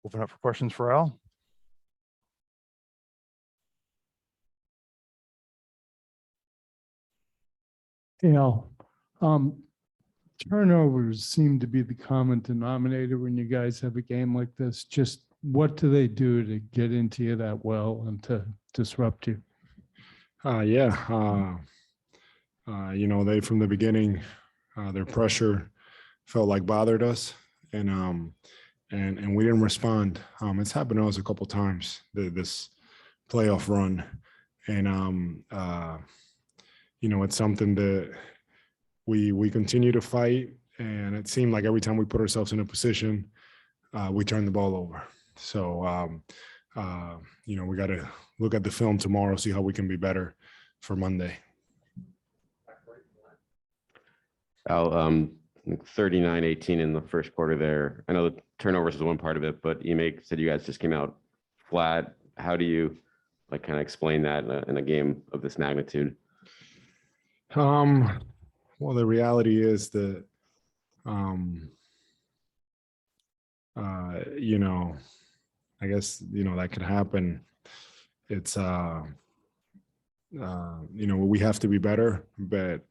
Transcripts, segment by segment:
Open up for questions for Al. Hey, Al, turnovers seem to be the common denominator when you guys have a game like this. Just what do they do to get into you that well and to disrupt you? They from the beginning, their pressure felt like bothered us, and we didn't respond. It's happened to us a couple times this playoff run, and it's something that we continue to fight. And it seemed like every time we put ourselves in a position, we turn the ball over. So we got to look at the film tomorrow, see how we can be better for Monday. Al, 39-18 in the first quarter there. I know the turnovers is one part of it, but Ime said you guys just came out flat. How do you kind of explain that in a game of this magnitude? Well, the reality is that, I guess, that could happen. It's, we have to be better, but,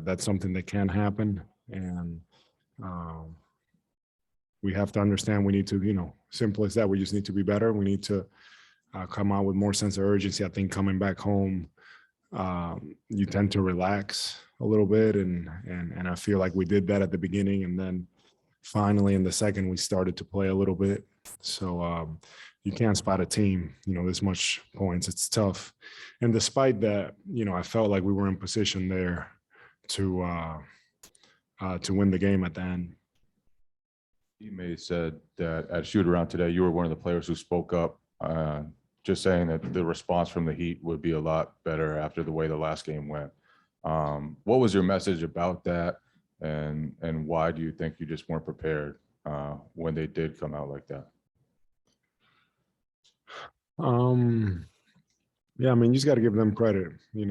that's something that can happen. And we have to understand we need to, simple as that, we just need to be better. We need to come out with more sense of urgency. I think coming back home, you tend to relax a little bit. And I feel like we did that at the beginning. And then finally in the second, we started to play a little bit. So you can't spot a team, this much points. It's tough. And despite that, I felt like we were in position there to win the game at the end. Ime said that at shoot around today, you were one of the players who spoke up, just saying that the response from the Heat would be a lot better after the way the last game went. What was your message about that? And why do you think you just weren't prepared when they did come out like that? Yeah, I mean, you just got to give them credit. They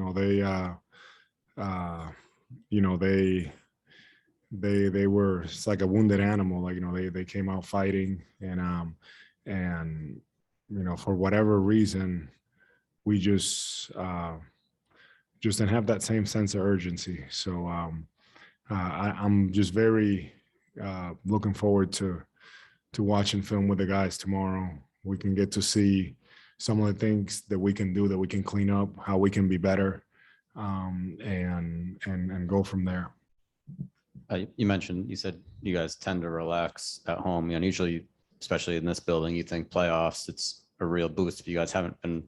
were, it's like a wounded animal. They came out fighting, and for whatever reason, we just didn't have that same sense of urgency. So I'm just very looking forward to watching film with the guys tomorrow. We can get to see some of the things that we can do, that we can clean up, how we can be better, and go from there. You said you guys tend to relax at home. Usually, especially in this building, you think playoffs, it's a real boost. If you guys haven't been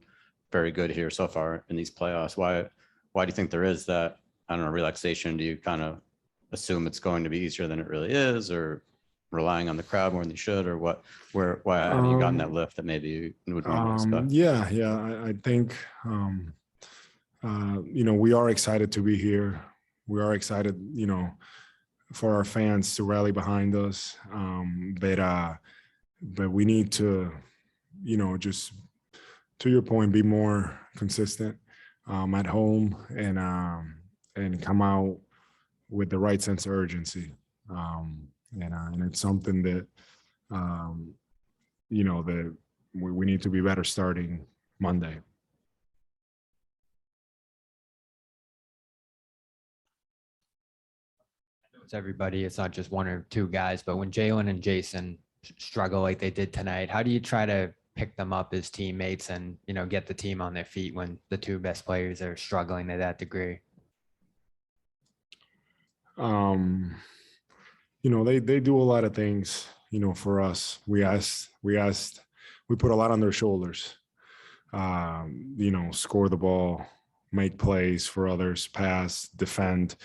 very good here so far in these playoffs, why do you think there is that, relaxation? Do you kind of assume it's going to be easier than it really is, or relying on the crowd more than you should, or what? Why haven't you gotten that lift that maybe you would normally expect? Yeah. I think, we are excited to be here. We are excited, for our fans to rally behind us. But we need to, just to your point, be more consistent at home and come out with the right sense of urgency. And it's something that, that we need to be better starting Monday. It's everybody. It's not just one or two guys, but when Jalen and Jason struggle like they did tonight, how do you try to pick them up as teammates and, get the team on their feet when the two best players are struggling to that degree? They do a lot of things, for us. We put a lot on their shoulders, score the ball, make plays for others, pass, defend.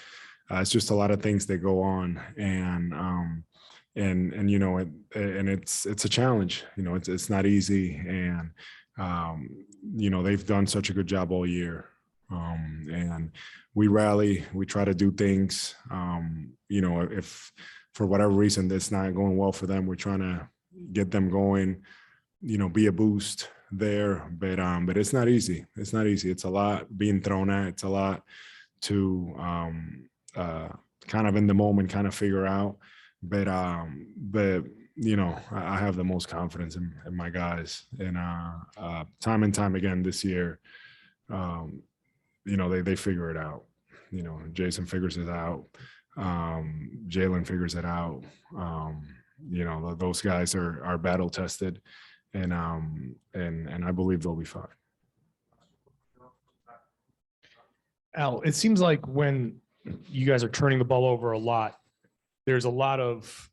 It's just a lot of things that go on, and it's a challenge. It's not easy, and they've done such a good job all year, and we rally, we try to do things. If for whatever reason that's not going well for them, we're trying to get them going. Be a boost there, but it's not easy. It's not easy. It's a lot being thrown at. It's a lot to kind of in the moment kind of figure out. but you know, I have the most confidence in my guys, and time and time again this year, you know, they figure it out. You know, Jason figures it out. Jalen figures it out. You know, those guys are battle tested, and I believe they'll be fine. Al, it seems like when you guys are turning the ball over a lot, there's a lot of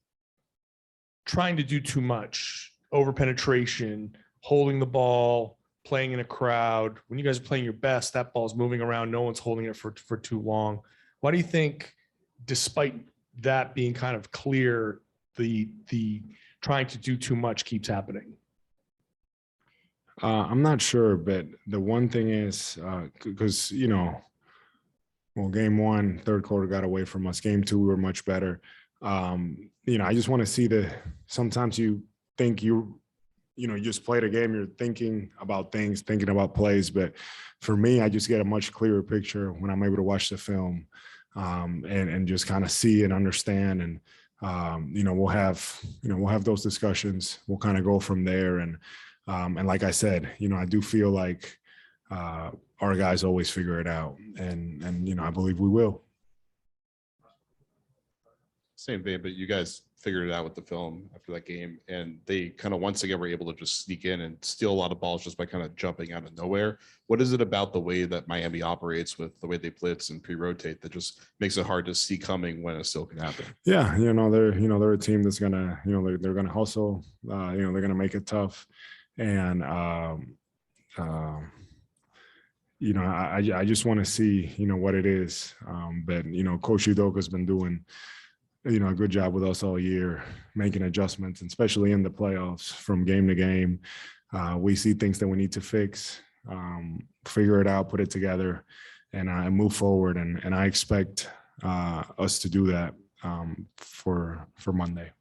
trying to do too much, over penetration, holding the ball, playing in a crowd. When you guys are playing your best, that ball's moving around. No one's holding it for too long. Why do you think, despite that being kind of clear, the trying to do too much keeps happening? I'm not sure, but the one thing is, because, you know, well, game one, third quarter got away from us. Game two, we were much better. You know, I just want to see sometimes you think you just played a game, you're thinking about things, thinking about plays. But for me, I just get a much clearer picture when I'm able to watch the film and just kind of see and understand. And, you know, we'll have those discussions. We'll kind of go from there. And like I said, you know, I do feel like our guys always figure it out. And, you know, I believe we will. Same vein, but you guys figured it out with the film after that game, and they kind of once again were able to just sneak in and steal a lot of balls just by kind of jumping out of nowhere. What is it about the way that Miami operates with the way they blitz and pre-rotate that just makes it hard to see coming when it still can happen? Yeah, you know, they're a team that's gonna, you know, they're gonna hustle. You know, they're gonna make it tough, and you know, I just want to see, you know, what it is. But you know, Coach Udoka's been doing, you know, a good job with us all year, making adjustments, and especially in the playoffs from game to game. We see things that we need to fix, figure it out, put it together, and move forward. And I expect us to do that for Monday.